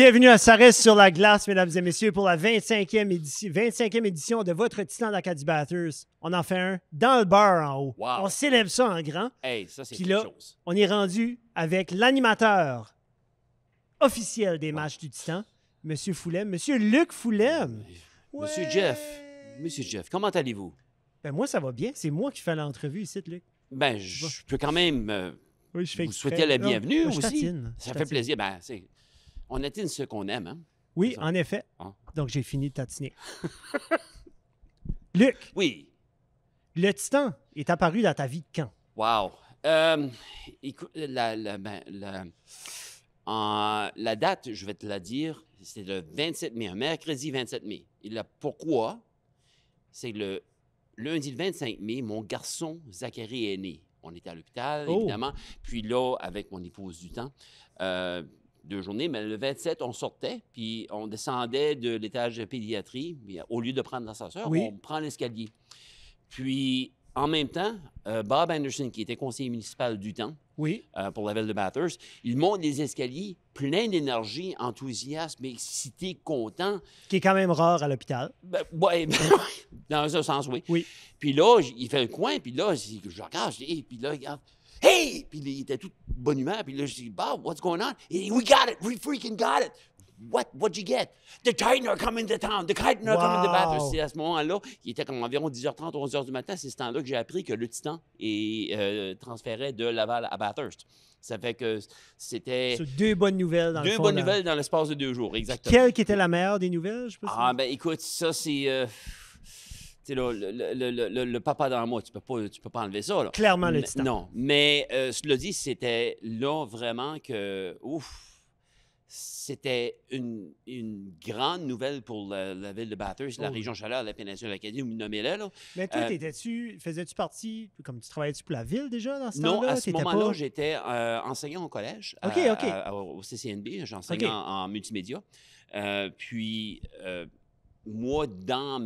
Bienvenue à Ça reste sur la glace, mesdames et messieurs, pour la 25e édition de votre Titan d'Acadie Batters. On en fait un dans le bar en haut. Wow. On célèbre ça en grand. Hey, ça, c'est Puis quelque là, chose. on est rendu avec l'animateur officiel des matchs du Titan, M. Foulem, M. Luc Foulem. Monsieur Ouais. Jeff, comment allez-vous? Ben moi, ça va bien. C'est moi qui fais l'entrevue ici, Luc. Ben, je peux quand même Oui, je fais vous exprès. souhaiter la Non, bienvenue moi, je aussi. tatine, je Ça fait tatine. plaisir. On atteigne ce qu'on aime, hein? Oui, C'est ça. en effet. Ah. Donc, j'ai fini de tatiner. Luc, Oui. le Titan est apparu dans ta vie quand? Wow. Écoute, la date, je vais te la dire, c'est le 27 mai, un mercredi 27 mai. Et là, pourquoi? C'est le lundi le 25 mai, mon garçon Zachary est né. On était à l'hôpital, Oh. évidemment. Puis là, avec mon épouse du temps, 2 journées, mais le 27, on sortait, puis on descendait de l'étage de pédiatrie. Puis, au lieu de prendre l'ascenseur, Oui. on prend l'escalier. Puis, en même temps, Bob Anderson, qui était conseiller municipal du temps Oui. pour la ville de Bathurst, il monte les escaliers plein d'énergie, enthousiasme, excité, content. Qui est quand même rare à l'hôpital. Ouais, dans un sens, oui. Oui. Puis là, il fait le coin, puis là, je regarde, je dis, hey, puis là, il regarde, hey! Puis il était tout de bonne humeur, puis là, je dis, Bob, what's going on? Et, we got it, we freaking got it! What'd you get? The Titan are coming to town, the Titan are coming to Bathurst. C'est à ce moment-là, il était comme environ 10h30, 11h du matin, c'est ce temps-là que j'ai appris que le Titan est transféré de Laval à Bathurst. Ça fait que c'était Sur deux bonnes nouvelles dans le deux fond. bonnes nouvelles dans l'espace de 2 jours, exactement. Quelle qui était la meilleure des nouvelles, je peux Ah, ben écoute, ça, c'est... tu sais, là, le papa dans moi, tu peux pas enlever ça, là. Clairement le Titan. Non, mais cela dit, c'était là vraiment que... Ouf! C'était une grande nouvelle pour la ville de Bathurst, la Oh. région chaleur, la péninsule Acadie, vous nommez-la, là. Mais toi, Euh, faisais-tu partie, comme tu travaillais-tu pour la ville déjà dans ce Non, temps-là? à ce T'étais moment-là, pas- j'étais enseignant au collège, OK, OK. au CCNB. J'enseignais OK. en multimédia. Puis, moi, dans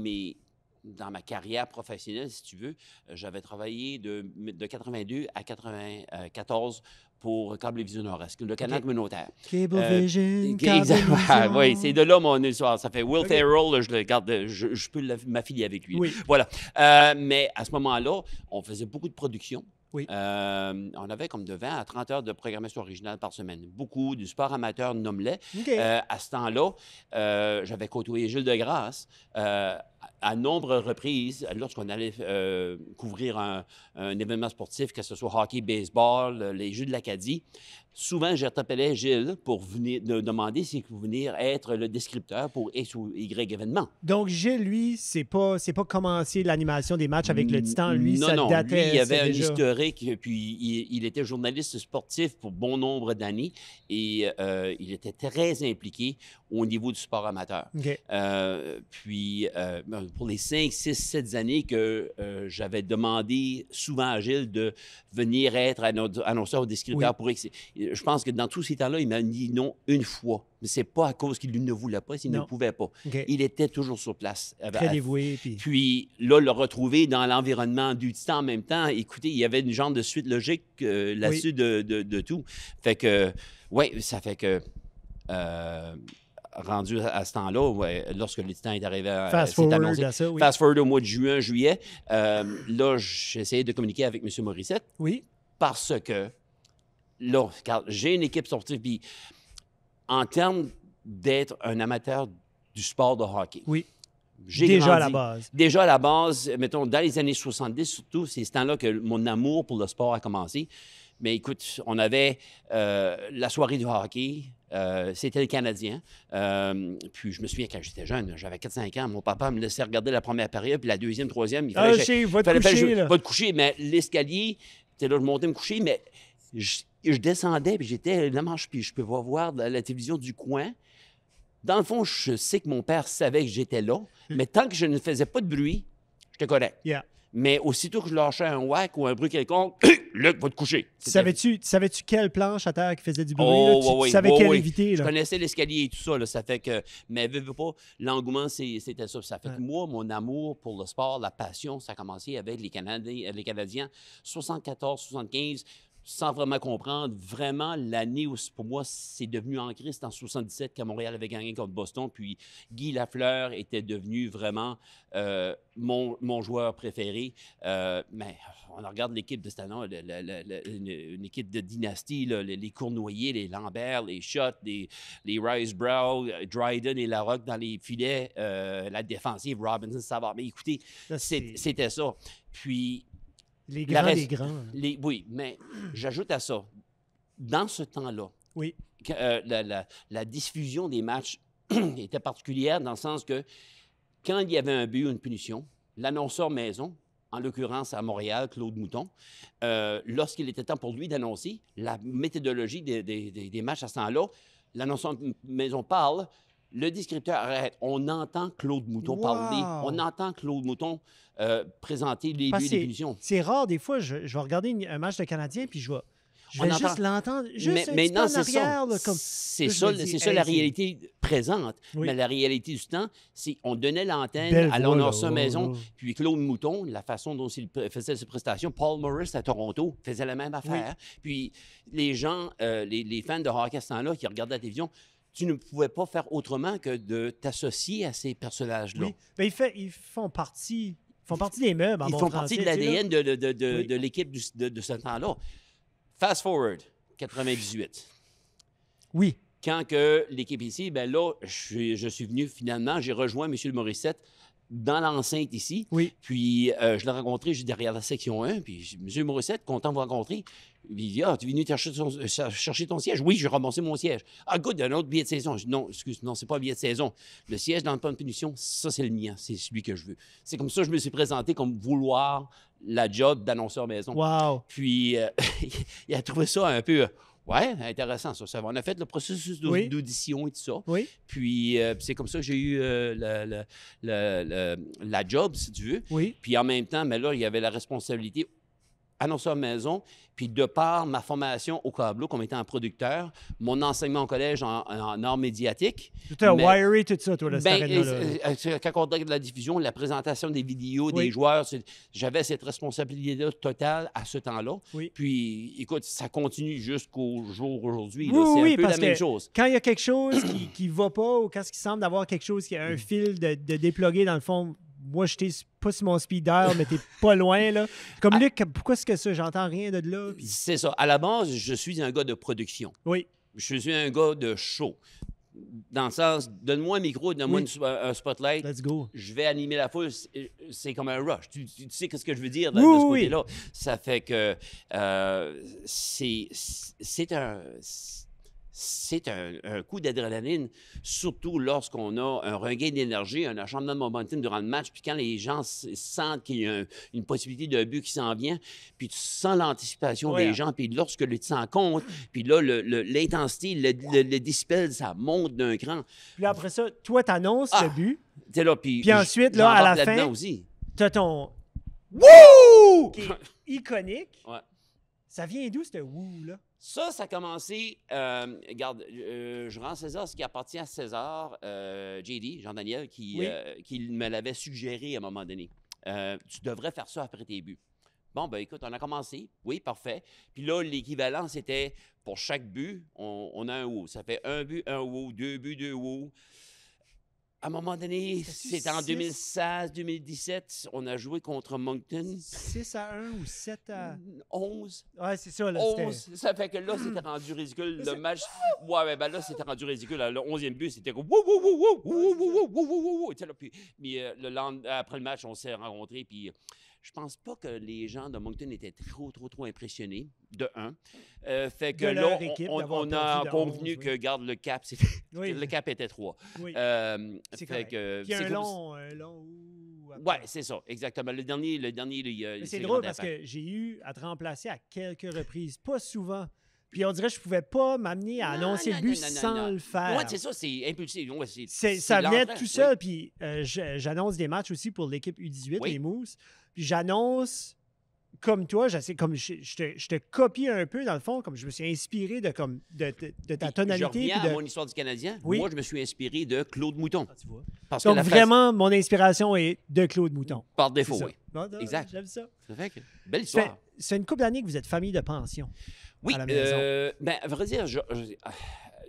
ma carrière professionnelle, si tu veux, j'avais travaillé de 82 à 94 pour Cablevision Nord-Est, le canal OK. communautaire. Cablevision, Exactement. Oui, c'est de là mon histoire. Ça fait Will OK. Ferrell, là, je le garde, je peux m'affilier avec lui. Oui. Voilà. Mais à ce moment-là, on faisait beaucoup de production. Oui. On avait comme de 20 à 30 heures de programmation originale par semaine. Beaucoup du sport amateur nomme-les. OK. À ce temps-là, j'avais côtoyé Gilles Degrasse à nombreuses reprises lorsqu'on allait couvrir un événement sportif, que ce soit hockey, baseball, les Jeux de l'Acadie. Souvent, je t'appelais Gilles pour venir demander s'il pouvait venir être le descripteur pour X ou Y événement. Donc, Gilles, lui, c'est pas commencé l'animation des matchs avec le Titan. Lui, non, ça non, datait. lui, il avait c'est un déjà... historique, puis il était journaliste sportif pour bon nombre d'années et il était très impliqué au niveau du sport amateur. OK. Puis, pour les 5, 6, 7 années que j'avais demandé souvent à Gilles de venir être annonceur ou descripteur Oui. pour X. Je pense que dans tous ces temps-là, il m'a dit non une fois. Mais c'est pas à cause qu'il ne voulait pas, s'il ne Non. pouvait pas. OK. Il était toujours sur place. Très dévoué. Puis... Puis là, le retrouver dans l'environnement du Titan en même temps, écoutez, il y avait une genre de suite logique là-dessus de tout. Fait que, oui, ça fait que... rendu à ce temps-là, ouais, lorsque le Titan est arrivé Fast s'est forward annoncé, à ça, oui. fast forward au mois de juin, juillet, là, j'ai essayé de communiquer avec M. Morissette Oui. parce que, là, car j'ai une équipe sportive, puis en termes d'être un amateur du sport de hockey, Oui. j'ai Déjà à la grandi. base. Déjà à la base, mettons, dans les années 70 surtout, c'est ce temps-là que mon amour pour le sport a commencé. Mais écoute, on avait la soirée du hockey, c'était le Canadien. Puis je me souviens, quand j'étais jeune, j'avais 4-5 ans, mon papa me laissait regarder la première période, puis la deuxième, troisième, il fallait Ah, que chez, va te fallait coucher, jouer. là. Va te coucher, mais l'escalier, tu sais, là, je montais me coucher, mais je descendais, puis j'étais la manche, puis je peux voir la télévision du coin. Dans le fond, je sais que mon père savait que j'étais là, mais tant que je ne faisais pas de bruit, j'étais correct. Yeah. Mais aussitôt que je lâchais un whack ou un bruit quelconque, Luc, va te coucher. Savais-tu quelle planche à terre qui faisait du bruit? Oh, là? Tu oui, savais oui, quelle oui. éviter? Je Là. connaissais l'escalier et tout ça, là, ça fait que... Mais veux pas, l'engouement, c'était ça. Ça fait Ouais. que moi, mon amour pour le sport, la passion, ça a commencé avec les Canadiens 74, 75. sans vraiment comprendre, vraiment, l'année où, pour moi, c'est devenu ancré, c'est en 77 quand Montréal avait gagné contre Boston. Puis Guy Lafleur était devenu vraiment mon joueur préféré. Mais on regarde l'équipe de cette année, une équipe de dynastie, là, les Cournoyer, les Lambert, les Schott, les Rice-Brown, Dryden et Larocque dans les filets, la défensive, Robinson, Savard. Mais écoutez, c'était ça. Puis... Les grands des grands. Oui, mais j'ajoute à ça, dans ce temps-là, oui. La diffusion des matchs était particulière dans le sens que quand il y avait un but ou une punition, l'annonceur maison, en l'occurrence à Montréal, Claude Mouton, lorsqu'il était temps pour lui d'annoncer la méthodologie des matchs à ce temps-là, l'annonceur maison parle, le descripteur arrête. On entend Claude Mouton parler. On entend Claude Mouton présenter les buts et les punitions. C'est rare, des fois, je vais regarder un match de Canadien, puis je vais juste l'entendre, juste un mais petit peu en arrière. C'est ça la réalité présente. Oui. Mais la réalité du temps, c'est qu'on donnait l'antenne à l'annonceur maison, puis Claude Mouton, la façon dont il faisait ses prestations, Paul Morris à Toronto faisait la même affaire. Oui. Puis les gens, les fans de hockey à ce temps-là qui regardaient la télévision, tu ne pouvais pas faire autrement que de t'associer à ces personnages-là. Oui. Ben, ils font partie des meubles en bon français. Ils font partie de l'ADN de l'équipe de ce temps-là. Fast forward, 98. Oui. Quand que l'équipe ici, ben là, je suis venu finalement, j'ai rejoint M. Morissette dans l'enceinte ici. Oui. Puis je l'ai rencontré juste derrière la section 1. Puis M. Morissette, content de vous rencontrer. Il dit, tu es venu chercher ton siège? Oui, j'ai ramassé mon siège. Ah, good, un autre billet de saison. Je dis, non, excuse, non, c'est pas un billet de saison. Le siège dans le plan de punition, ça, c'est le mien. C'est celui que je veux. C'est comme ça que je me suis présenté comme vouloir la job d'annonceur maison. Wow. Puis, il a trouvé ça un peu... Ouais, intéressant, ça. On a fait le processus d'audition et tout ça. Oui. Puis, c'est comme ça que j'ai eu la job, si tu veux. Oui. Puis, en même temps, mais là, il y avait la responsabilité annonceur maison. Puis, de par ma formation au Câbleau, comme étant producteur, mon enseignement au collège en arts médiatiques. Tu as wiré tout ça, toi, là, quand on regarde la diffusion, la présentation des vidéos des joueurs, j'avais cette responsabilité-là totale à ce temps-là. Oui. Puis, écoute, ça continue jusqu'au jour aujourd'hui. Oui, c'est un peu parce la même chose. Quand il y a quelque chose qui ne va pas ou quand il semble avoir quelque chose qui a un fil de déploguer dans le fond, moi, je n'étais pas sur mon speeder, mais t'es pas loin, là. Comme Luc, pourquoi est-ce que ça? J'entends rien de là. Puis... C'est ça. À la base, je suis un gars de production. Oui. Je suis un gars de show. Dans le sens, donne-moi un micro, donne-moi un spotlight. Let's go. Je vais animer la foule. C'est comme un rush. Tu sais ce que je veux dire de ce côté-là. Ça fait que c'est un coup d'adrénaline, surtout lorsqu'on a un regain d'énergie, un acharnement de momentum durant le match, puis quand les gens sentent qu'il y a une possibilité d'un but qui s'en vient, puis tu sens l'anticipation des gens, puis lorsque tu t'en compte, puis là, l'intensité, le décibel, ça monte d'un cran. Puis après ça, toi, t'annonces le but. T'es là, puis ensuite, là, à la fin, t'as ton « Wouh! » qui est iconique. Ouais. Ça vient d'où, ce « wouh » là? Ça a commencé, regarde, je rends César ce qui appartient à César, JD, Jean-Daniel, qui me l'avait suggéré à un moment donné. Tu devrais faire ça après tes buts. Bon, ben écoute, on a commencé. Oui, parfait. Puis là, l'équivalent, c'était pour chaque but, on a un wow. Ça fait un but, un wow, 2 buts, 2 wow. À un moment donné, c'était en 2016-2017, on a joué contre Moncton. 6-1 ou 7-11? 11. Ouais, c'est ça. Là, 11. Ça fait que là, c'était rendu ridicule. Le match, ouais, ben là, c'était rendu ridicule. Le 11e but, c'était comme wouh, wouh, wouh, wouh, wouh, wouh, wouh. Puis après le match, on s'est rencontrés, puis je pense pas que les gens de Moncton étaient trop impressionnés, de un. Fait que là, on a convenu que, garde le cap, le cap était 3. Oui, c'est fait que, puis un long oui, c'est ça, exactement. Le dernier, c'est drôle parce que j'ai eu à te remplacer à quelques reprises, pas souvent. Puis on dirait que je ne pouvais pas m'amener à annoncer le but sans le faire. Oui, c'est ça, c'est impulsif. Ouais, ça venait tout seul. Puis j'annonce des matchs aussi pour l'équipe U18, les Moose. Puis j'annonce comme toi, je te copie un peu, dans le fond, comme je me suis inspiré de ta tonalité. Je reviens puis à mon histoire du Canadien. Oui. Moi, je me suis inspiré de Claude Mouton. Tu vois. Parce que Donc, la vraiment, mon inspiration est de Claude Mouton. par défaut, C'est ça. oui. Bon, non, Exact. J'aime ça. Ça fait que, belle Ça fait- histoire. C'est une couple d'années que vous êtes famille de pension. Oui, à la maison. ben, à vrai dire,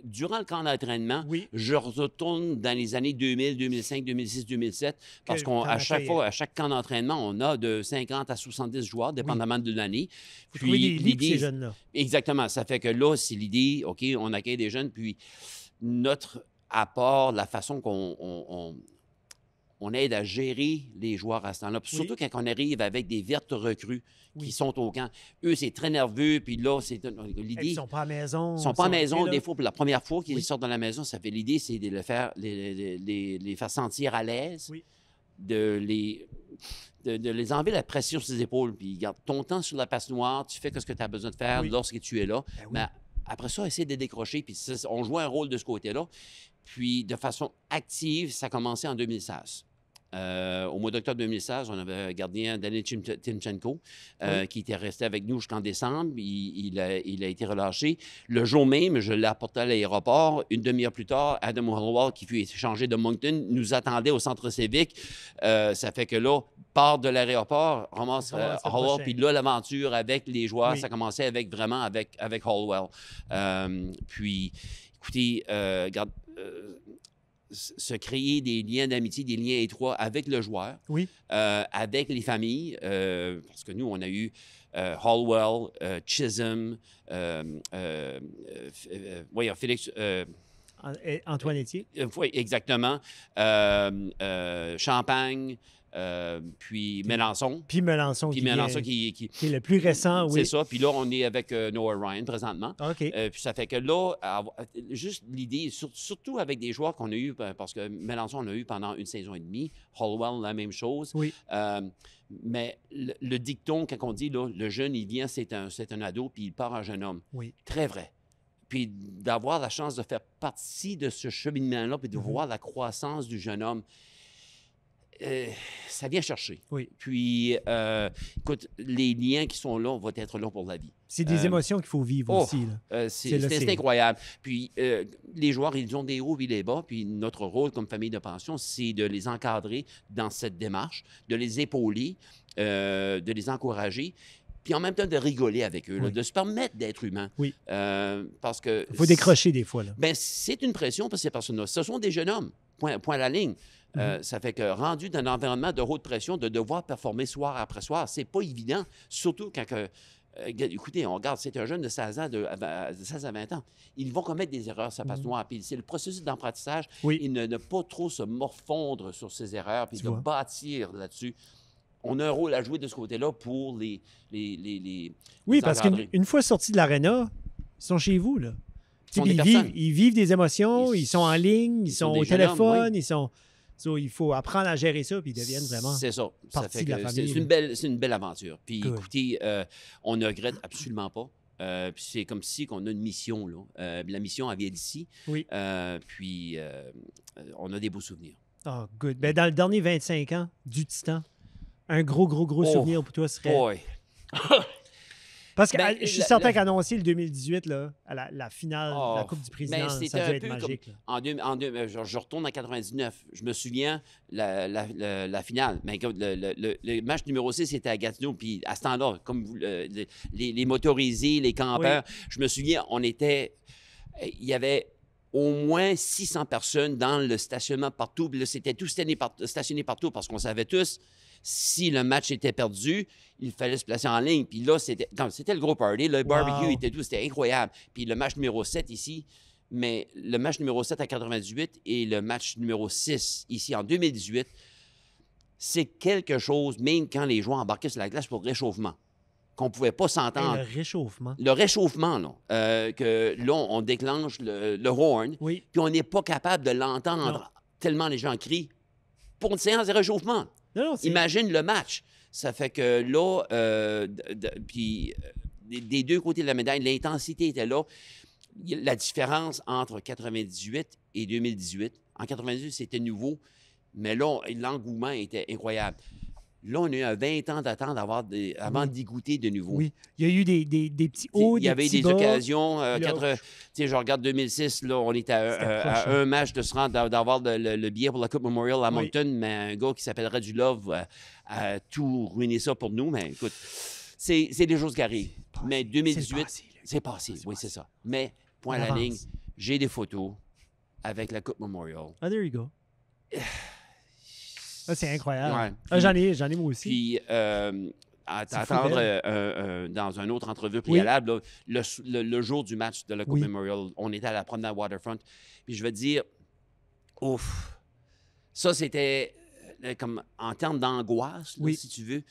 durant le camp d'entraînement, Oui. je retourne dans les années 2000, 2005, 2006, 2007, parce Que t'en qu'à as chaque fait- fois, à chaque camp d'entraînement, on a de 50 à 70 joueurs, dépendamment de l'année. Vous trouvez des lits pour ces jeunes-là. Exactement. Ça fait que là, c'est l'idée, OK, on accueille des jeunes, puis notre apport, la façon on aide à gérer les joueurs à ce temps-là. Puis Oui. surtout quand on arrive avec des vertes recrues Oui. qui sont au camp. Eux, c'est très nerveux, puis là, c'est Et l'idée. puis, ils sont pas à la maison. Ils sont pas à la maison, là. des fois, pour la première fois qu'ils Oui. sortent de la maison, ça fait l'idée, c'est de les faire sentir à l'aise, Oui. de les enlever la pression sur les épaules, puis garde ton temps sur la patinoire, tu fais ce que tu as besoin de faire Oui. lorsque tu es là. Ben oui. Mais après ça, essaie de décrocher, puis on joue un rôle de ce côté-là. Puis, de façon active, ça a commencé en 2016. Au mois d'octobre 2016, on avait un gardien, Danil Timchenko, qui était resté avec nous jusqu'en décembre. Il a été relâché. Le jour même, je l'ai apporté à l'aéroport. Une demi-heure plus tard, Adam Hallwell, qui fut échangé de Moncton, nous attendait au centre civique. Ça fait que là, part de l'aéroport, ramasse On commence le Hallwell, prochain. puis là, l'aventure avec les joueurs, Oui. ça commençait vraiment avec Hallwell. Puis, écoutez, regarde, se créer des liens d'amitié, des liens étroits avec le joueur, Oui. avec les familles, parce que nous, on a eu Hallwell, Chisholm, Félix, Antoine Etier. oui, exactement, Champagne, puis Mélenchon. Puis Melançon. Puis qui Mélenchon vient- qui qui est le plus récent, oui. c'est ça. Puis là, on est avec Noah Ryan présentement. OK. Puis ça fait que là, juste l'idée, surtout avec des joueurs qu'on a eu, parce que Mélenchon, on a eu pendant une saison et demie, Hallwell, la même chose. Oui. Mais le dicton, quand on dit, là, le jeune, il vient, c'est un ado, puis il part un jeune homme. Oui. Très vrai. Puis d'avoir la chance de faire partie de ce cheminement-là, puis de voir la croissance du jeune homme, ça vient chercher. Oui. Puis, écoute, les liens qui sont là vont être là pour la vie. C'est des émotions qu'il faut vivre aussi. Là. C'est incroyable. Puis, les joueurs, ils ont des hauts et des bas. Puis, notre rôle comme famille de pension, c'est de les encadrer dans cette démarche, de les épauler, de les encourager, puis en même temps de rigoler avec eux, là, Oui. de se permettre d'être humain. Oui. Parce que... Il faut décrocher des fois. Là. Ben, c'est une pression pour ces personnes-là. Ce sont des jeunes hommes, point à la ligne. Ça fait que rendu dans un environnement de haute pression, de devoir performer soir après soir, c'est pas évident, surtout quand... écoutez, on regarde, c'est un jeune de 16 ans, de 16 à 20 ans. Ils vont commettre des erreurs, ça passe noir. Puis c'est le processus d'apprentissage. Oui. Et ne pas trop se morfondre sur ses erreurs, puis Tu de vois. bâtir là-dessus. On a un rôle à jouer de ce côté-là pour les Oui, parce encadrer. qu'une fois sortis de l'aréna, ils sont chez vous. Là. Tu sais, sont puis des ils personnes. vivent des émotions, ils sont en ligne, ils sont des au jeunes hommes, téléphone, oui. ils sont. So, il faut apprendre à gérer ça, puis ils deviennent vraiment. C'est ça. Ça partie fait de la que famille, c'est une belle aventure. Puis Good. écoutez, on ne regrette absolument pas. Puis c'est comme si qu'on a une mission, là. La mission, elle vient d'ici. Oui. Puis on a des beaux souvenirs. Oh, good. Ben, dans le dernier 25 ans du Titan, un gros souvenir pour toi serait. Boy. Parce que Ben, je suis la- certain la- qu'annoncer le 2018, là, à la finale de la Oh, Coupe du ben, Président, c'était ça a un dû être peu magique. là. je retourne en 99. Je me souviens, la finale. Mais écoute, le match numéro 6, c'était à Gatineau. Puis à ce temps-là, comme les motorisés, les campeurs, je me souviens, il y avait au moins 600 personnes dans le stationnement partout. Puis là, c'était tout stationné partout parce qu'on savait tous, si le match était perdu, il fallait se placer en ligne. Puis là, c'était le gros party. Le barbecue était tout, c'était incroyable. Puis le match numéro 7 ici, mais le match numéro 7 à 98 et le match numéro 6 ici en 2018, c'est quelque chose, même quand les joueurs embarquaient sur la glace pour le réchauffement, qu'on ne pouvait pas Et s'entendre. le réchauffement. Le réchauffement, là, que là, on déclenche le horn, Oui. puis on n'est pas capable de l'entendre tellement les gens crient pour une séance de réchauffement. Non, c'est. Imagine le match. Ça fait que là, puis des deux côtés de la médaille, l'intensité était là. La différence entre 98 et 2018, en 98, c'était nouveau, mais là, l'engouement était incroyable. Là, on a eu un 20 ans d'attente avant d'y goûter de nouveau. Oui. Il y a eu des petits hauts, Il y avait des bas. occasions. Là, Je regarde 2006, là, on était C'était proche, à un match de se rendre, d'avoir le billet pour la Coupe Memorial à Oui. Moncton, mais un gars qui s'appellerait du Love a tout ruiné ça pour nous. Mais écoute, c'est des choses qui arrivent. Mais 2018, c'est passé. Oui, c'est ça. Mais, point à la ligne, j'ai des photos avec la Coupe Memorial. Ah, there you go. C'est incroyable. Ouais. Ah, j'en ai moi aussi. Puis, attendre dans une autre entrevue préalable, là, le jour du match de la Coupe Memorial, on était à la promenade Waterfront. Puis je veux dire, ouf, ça c'était comme en termes d'angoisse, là, si tu veux.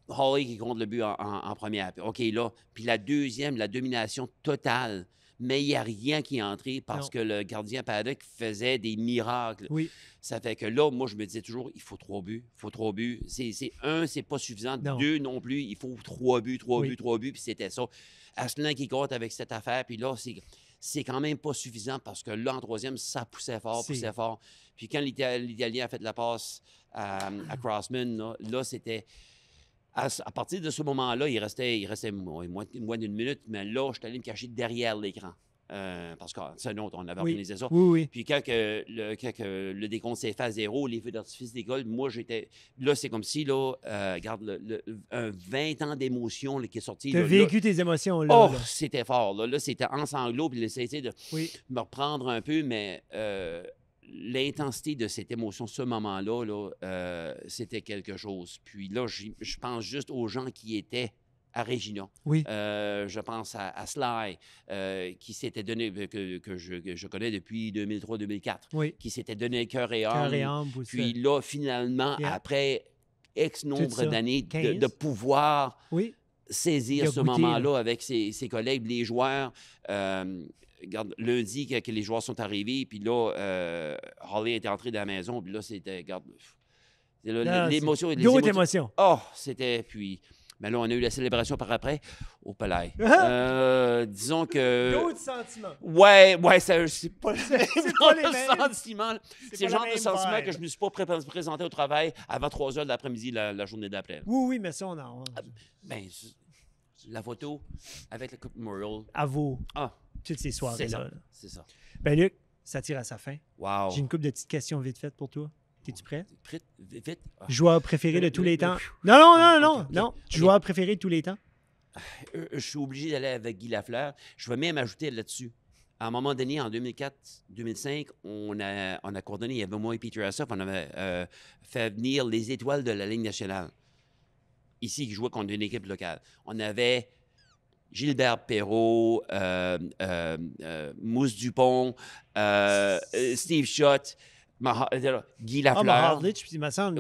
Holly qui compte le but en première. OK, là. Puis la deuxième, la domination totale. Mais il n'y a rien qui est entré parce que le gardien Paddock faisait des miracles. Oui. Ça fait que là, moi, je me disais toujours, il faut 3 buts. Il faut 3 buts. Un, c'est pas suffisant. Non. 2 non plus. Il faut 3 buts, 3 buts, 3 buts. Puis c'était ça. Asselin qui compte avec cette affaire. Puis là, c'est quand même pas suffisant parce que là, en troisième, ça poussait fort, poussait fort. Puis quand l'Italien a fait la passe à Crossman, là c'était... À partir de ce moment-là, il restait moins d'une minute, mais là, je suis allé me cacher derrière l'écran. Parce que c'est nous, on avait organisé ça. Oui. Puis quand le décompte s'est fait à 0, les feux d'artifice décollent, moi, j'étais... Là, c'est comme si, là, regarde, un 20 ans d'émotion qui est sorti. Tu as vécu tes émotions, là. Oh, c'était fort. Là, c'était en sanglots, puis j'essayais de me reprendre un peu, mais... l'intensité de cette émotion, ce moment-là, c'était quelque chose. Puis là, je pense juste aux gens qui étaient à Regina. Oui. Je pense à Sly, qui s'était donné, que je connais depuis 2003-2004, qui s'était donné cœur et âme. Puis là, finalement, après X nombre d'années de pouvoir saisir ce moment-là avec ses collègues, les joueurs... Regarde, lundi, que les joueurs sont arrivés, puis là, Holly était entré dans la maison, puis là, c'était, regarde, l'émotion. Grosse émotion. Oh, c'était, puis, mais là, on a eu la célébration par après, au palais. Disons que... D'autres sentiments. Ouais, c'est pas le même sentiment. C'est le genre de sentiment que je ne me suis pas présenté au travail avant 3 heures de l'après-midi, la journée d'après. Oui, mais ça, on en... Ben, la photo avec la Coupe Memorial. À vous. Ah. Toutes ces soirées-là. C'est ça. Ben, Luc, ça tire à sa fin. Wow. J'ai une couple de petites questions vite faites pour toi. Es-tu prêt? Vite. Ah. Joueur préféré de tous les temps. Non. Joueur préféré de tous les temps. Je suis obligé d'aller avec Guy Lafleur. Je vais même ajouter là-dessus. À un moment donné, en 2004-2005, on a coordonné, il y avait moi et Peter Assoff, on avait fait venir les étoiles de la Ligue nationale. Ici, qui jouaient contre une équipe locale. On avait... Gilbert Perrault, Mousse Dupont, Steve Schott, Guy Lafleur. Il me semble.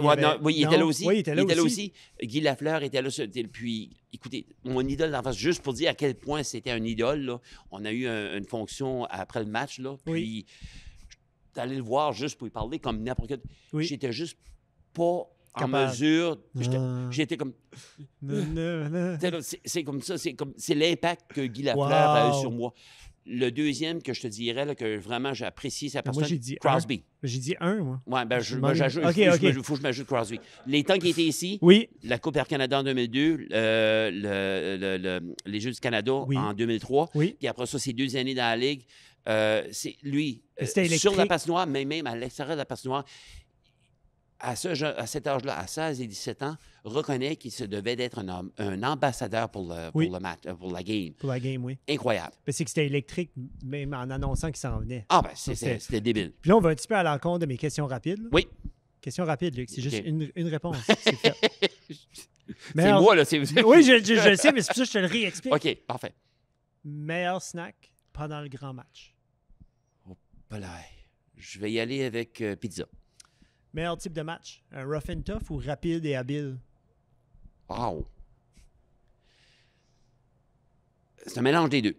Il était là aussi. Oui, il était là aussi. Guy Lafleur était là. Puis, écoutez, mon idole d'enfance, juste pour dire à quel point c'était un idole, là, on a eu une fonction après le match, là, puis d'aller le voir juste pour lui parler comme n'importe quel. J'étais juste pas... en mesure, j'étais comme... C'est comme ça, c'est l'impact que Guy Lafleur a eu sur moi. Le deuxième que je te dirais, là, que vraiment j'apprécie sa personne, Crosby. J'ai dit un, moi. Oui, ben il faut que je m'ajoute Crosby. Les temps qui étaient ici, la Coupe Air Canada en 2002, les Jeux du Canada en 2003, puis après ça, ces 2 années dans la Ligue, c'est lui, sur la patinoire, mais même à l'extérieur de la patinoire, à cet âge-là, à 16 et 17 ans, reconnaît qu'il se devait d'être un ambassadeur pour le match, pour la game. Pour la game, oui. Incroyable. C'est que c'était électrique, même en annonçant qu'il s'en venait. Ah, ben, c'était débile. Puis là, on va un petit peu à l'encontre de mes questions rapides. Là. Oui. Question rapide, Luc. C'est juste une réponse. C'est fait. C'est moi, là. Oui, je le sais, mais c'est pour ça que je te le réexplique. OK, parfait. Meilleur snack pendant le grand match? Oh, là, je vais y aller avec pizza. Meilleur type de match? Un rough and tough ou rapide et habile? Wow! C'est un mélange des deux.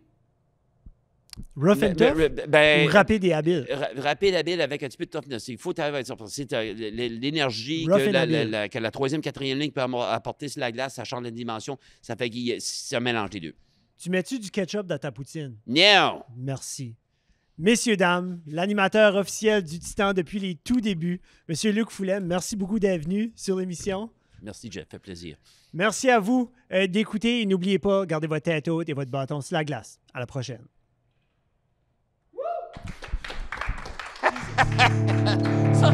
Rough and tough ou rapide et habile? Rapide et habile avec un petit peu de toughness. Il faut arriver à ça. C'est l'énergie que la troisième, quatrième ligne peut apporter sur la glace, ça change la dimension. Ça fait que c'est un mélange des deux. Tu mets-tu du ketchup dans ta poutine? Non! Merci. Messieurs, dames, l'animateur officiel du Titan depuis les tout débuts, M. Luc Foulet, merci beaucoup d'être venu sur l'émission. Merci, Jeff. Fait plaisir. Merci à vous d'écouter et n'oubliez pas, gardez votre tête haute et votre bâton sur la glace. À la prochaine. Ça,